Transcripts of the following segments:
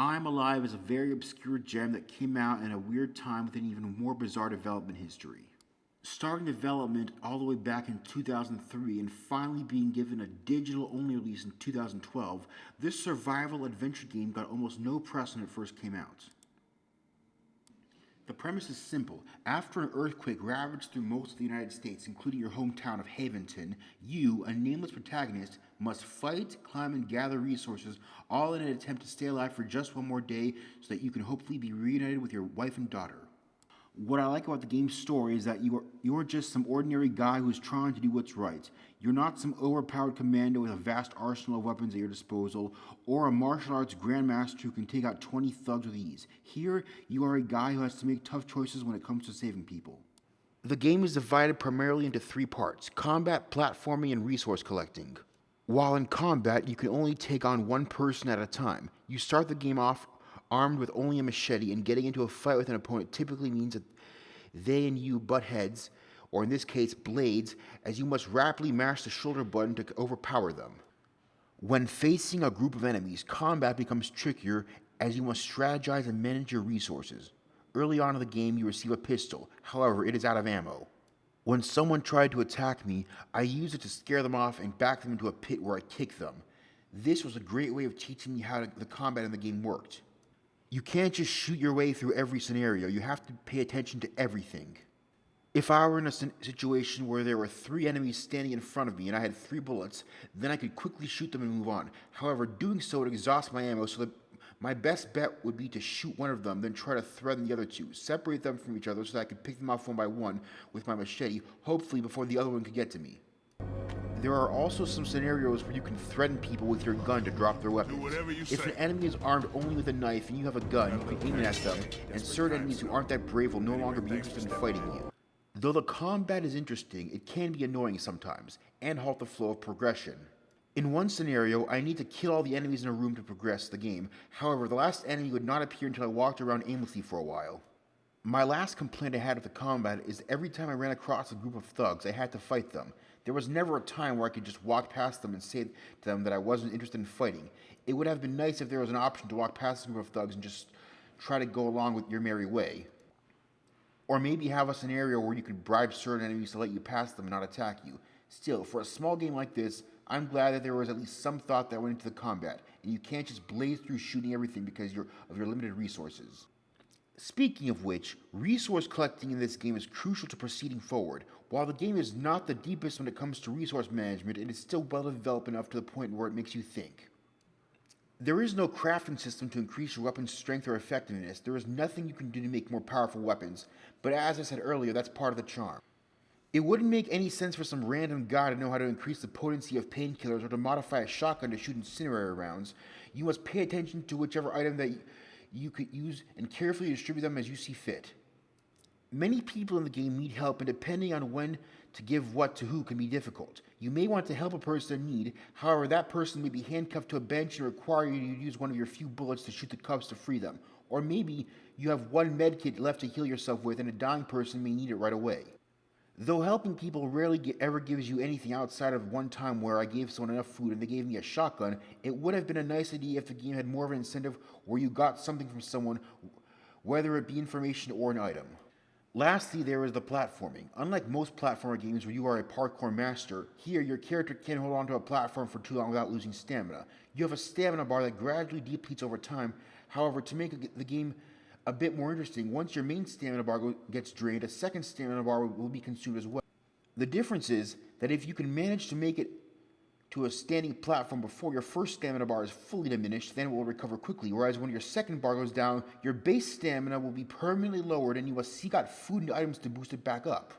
I'm Alive is a very obscure gem that came out in a weird time with an even more bizarre development history. Starting development all the way back in 2003 and finally being given a digital only release in 2012, this survival adventure game got almost no press when it first came out. The premise is simple. After an earthquake ravaged through most of the United States, including your hometown of Haventon, you, a nameless protagonist, must fight, climb, and gather resources, all in an attempt to stay alive for just one more day so that you can hopefully be reunited with your wife and daughter. What I like about the game's story is that you're just some ordinary guy who's trying to do what's right. You're not some overpowered commando with a vast arsenal of weapons at your disposal, or a martial arts grandmaster who can take out 20 thugs with ease. Here, you are a guy who has to make tough choices when it comes to saving people. The game is divided primarily into three parts: combat, platforming, and resource collecting. While in combat, you can only take on one person at a time. You start the game off armed with only a machete, and getting into a fight with an opponent typically means that they and you butt heads, or in this case, blades, as you must rapidly mash the shoulder button to overpower them. When facing a group of enemies, combat becomes trickier as you must strategize and manage your resources. Early on in the game, you receive a pistol, however, it is out of ammo. When someone tried to attack me, I used it to scare them off and back them into a pit where I kicked them. This was a great way of teaching me how the combat in the game worked. You can't just shoot your way through every scenario, you have to pay attention to everything. If I were in a situation where there were 3 enemies standing in front of me and I had 3 bullets, then I could quickly shoot them and move on. However, doing so would exhaust my ammo, so that my best bet would be to shoot one of them, then try to threaten the other 2, separate them from each other so that I could pick them off one by one with my machete, hopefully before the other one could get to me. There are also some scenarios where you can threaten people with your gun to drop their weapons. If an enemy is armed only with a knife and you have a gun, you can aim it at them, and certain enemies who aren't that brave will no longer be interested in fighting you. Though the combat is interesting, it can be annoying sometimes, and halt the flow of progression. In one scenario, I need to kill all the enemies in a room to progress the game. However, the last enemy would not appear until I walked around aimlessly for a while. My last complaint I had with the combat is every time I ran across a group of thugs, I had to fight them. There was never a time where I could just walk past them and say to them that I wasn't interested in fighting. It would have been nice if there was an option to walk past a group of thugs and just try to go along with your merry way. Or maybe have a scenario where you could bribe certain enemies to let you pass them and not attack you. Still, for a small game like this, I'm glad that there was at least some thought that went into the combat, and you can't just blaze through shooting everything because of your limited resources. Speaking of which, resource collecting in this game is crucial to proceeding forward. While the game is not the deepest when it comes to resource management, it is still well developed enough to the point where it makes you think. There is no crafting system to increase your weapon's strength or effectiveness. There is nothing you can do to make more powerful weapons, but as I said earlier, that's part of the charm. It wouldn't make any sense for some random guy to know how to increase the potency of painkillers or to modify a shotgun to shoot incendiary rounds. You must pay attention to whichever item that you could use and carefully distribute them as you see fit. Many people in the game need help, and depending on when to give what to who can be difficult. You may want to help a person in need, however that person may be handcuffed to a bench and require you to use one of your few bullets to shoot the cuffs to free them. Or maybe you have one medkit left to heal yourself with and a dying person may need it right away. Though helping people rarely ever gives you anything outside of one time where I gave someone enough food and they gave me a shotgun, it would have been a nice idea if the game had more of an incentive where you got something from someone, whether it be information or an item. Lastly, there is the platforming. Unlike most platformer games where you are a parkour master, here your character can't hold onto a platform for too long without losing stamina. You have a stamina bar that gradually depletes over time. However, to make the game a bit more interesting, once your main stamina bar gets drained, a second stamina bar will be consumed as well. The difference is that if you can manage to make it to a standing platform before your first stamina bar is fully diminished, then it will recover quickly, whereas when your second bar goes down, your base stamina will be permanently lowered and you must seek out food and items to boost it back up.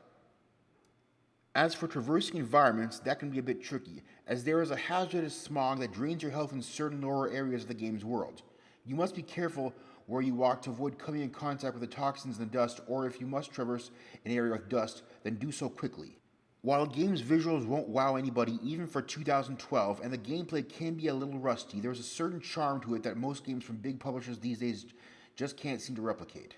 As for traversing environments, that can be a bit tricky, as there is a hazardous smog that drains your health in certain lower areas of the game's world. You must be careful where you walk to avoid coming in contact with the toxins and the dust, or if you must traverse an area with dust, then do so quickly. While the game's visuals won't wow anybody even for 2012, and the gameplay can be a little rusty, there's a certain charm to it that most games from big publishers these days just can't seem to replicate.